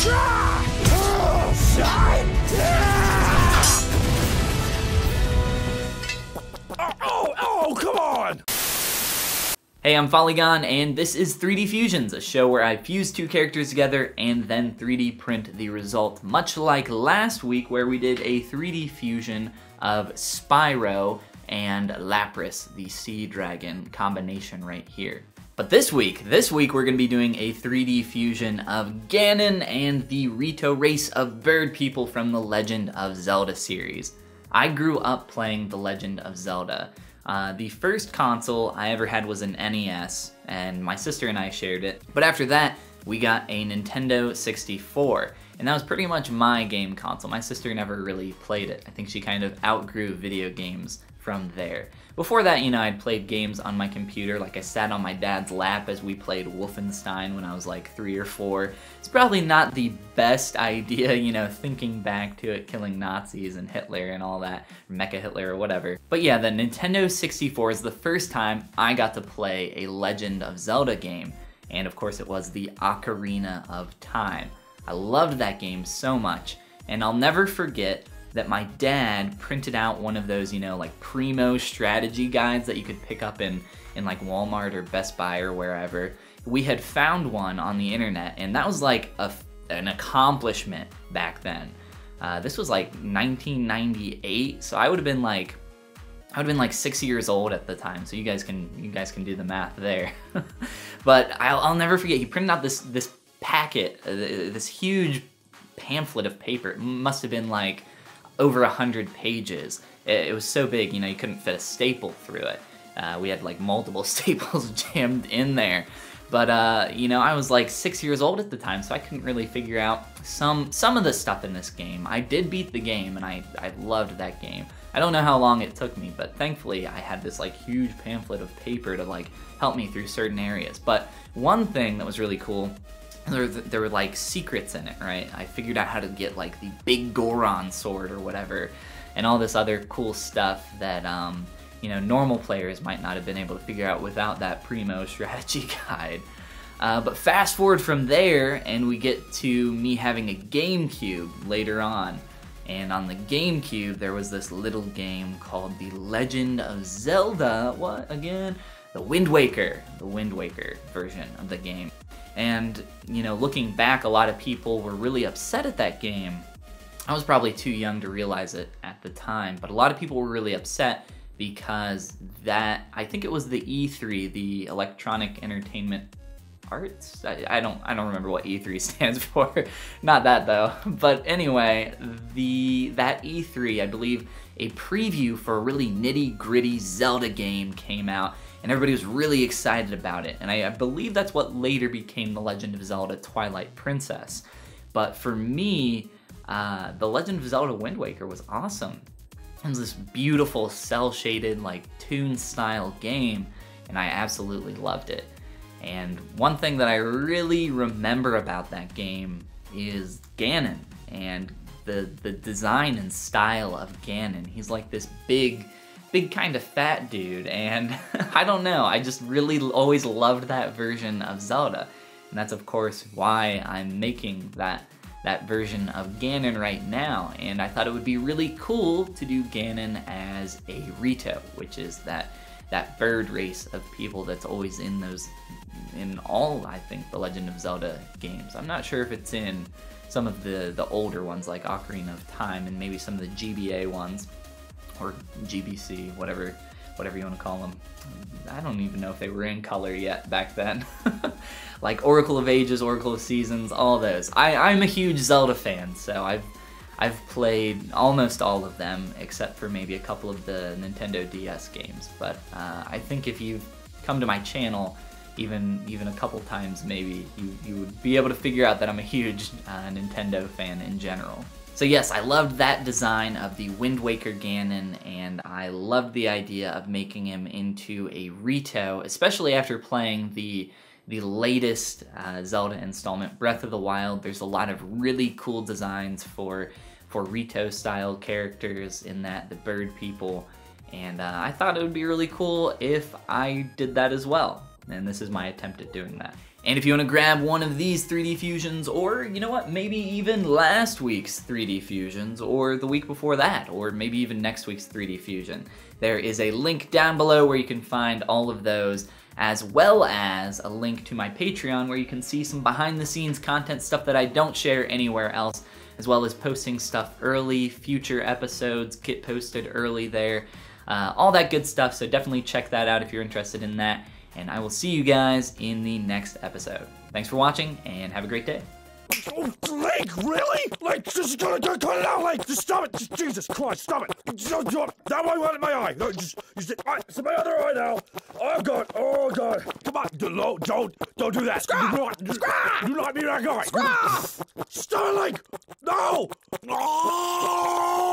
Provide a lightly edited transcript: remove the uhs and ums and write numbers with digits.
Oh, come on! Hey, I'm Polygon, and this is 3D Fusions, a show where I fuse two characters together and then 3D print the result, much like last week where we did a 3D fusion of Spyro and Lapras, the sea dragon combination right here. But this week we're gonna be doing a 3D fusion of Ganon and the Rito race of bird people from the Legend of Zelda series. I grew up playing The Legend of Zelda. The first console I ever had was an NES, and my sister and I shared it. But after that, we got a Nintendo 64, and that was pretty much my game console. My sister never really played it. I think she kind of outgrew video games from there. Before that, you know, I'd played games on my computer, like I sat on my dad's lap as we played Wolfenstein when I was like 3 or 4. It's probably not the best idea, you know, thinking back to it, killing Nazis and Hitler and all that, Mecha Hitler or whatever. But yeah, the Nintendo 64 is the first time I got to play a Legend of Zelda game, and of course it was the Ocarina of Time. I loved that game so much, and I'll never forget that my dad printed out one of those, you know, like primo strategy guides that you could pick up in like Walmart or Best Buy or wherever. We had found one on the internet, and that was like an accomplishment back then. This was like 1998, so I would have been like 6 years old at the time. So you guys can do the math there. But I'll never forget. He printed out this packet, this huge pamphlet of paper. It must have been like over 100 pages. It was so big, you know, you couldn't fit a staple through it. We had like multiple staples jammed in there. But, you know, I was like 6 years old at the time, so I couldn't really figure out some of the stuff in this game. I did beat the game, and I loved that game. I don't know how long it took me, but thankfully I had this like huge pamphlet of paper to like help me through certain areas. But one thing that was really cool, there were like secrets in it, right? I figured out how to get like the big Goron sword or whatever, and all this other cool stuff that you know, normal players might not have been able to figure out without that primo strategy guide. But fast forward from there, and we get to me having a GameCube later on. And on the GameCube, there was this little game called The Legend of Zelda, what again? The Wind Waker version of the game. And, you know, looking back, a lot of people were really upset at that game. I was probably too young to realize it at the time, but a lot of people were really upset because that, I think it was the E3, the Electronic Entertainment Arts? I don't remember what E3 stands for. Not that though. But anyway, that E3, I believe a preview for a really nitty-gritty Zelda game came out, and everybody was really excited about it. And I believe that's what later became The Legend of Zelda Twilight Princess. But for me, The Legend of Zelda Wind Waker was awesome. It was this beautiful cel-shaded, like toon-style game, and I absolutely loved it. And one thing that I really remember about that game is Ganon, and the design and style of Ganon. He's like this big kind of fat dude, and I don't know, I just really always loved that version of Zelda. And that's of course why I'm making that version of Ganon right now. And I thought it would be really cool to do Ganon as a Rito, which is that bird race of people that's always in all, I think, the Legend of Zelda games. I'm not sure if it's in some of the older ones like Ocarina of Time and maybe some of the GBA ones, or GBC, whatever you want to call them. I don't even know if they were in color yet back then. Like Oracle of Ages, Oracle of Seasons, all those. I'm a huge Zelda fan, so I've played almost all of them except for maybe a couple of the Nintendo DS games. But I think if you've come to my channel even a couple times, maybe you would be able to figure out that I'm a huge Nintendo fan in general. So yes, I loved that design of the Wind Waker Ganon, and I loved the idea of making him into a Rito, especially after playing the latest Zelda installment, Breath of the Wild. There's a lot of really cool designs for Rito-style characters in that, the bird people, and I thought it would be really cool if I did that as well. And this is my attempt at doing that. And if you want to grab one of these 3D fusions, or you know what, maybe even last week's 3D fusions, or the week before that, or maybe even next week's 3D fusion, there is a link down below where you can find all of those, as well as a link to my Patreon where you can see some behind the scenes content, stuff that I don't share anywhere else, as well as posting stuff early, future episodes get posted early there, all that good stuff. So definitely check that out if you're interested in that. And I will see you guys in the next episode. Thanks for watching, and have a great day. Oh, Link, really? Like, just cut it out, Link! Just stop it! Just, Jesus Christ, stop it! That one went in my eye! No, just right, it's in my other eye now! Oh God, oh God! Come on, don't do that! Do not be that guy! Stop it, Link! No! No!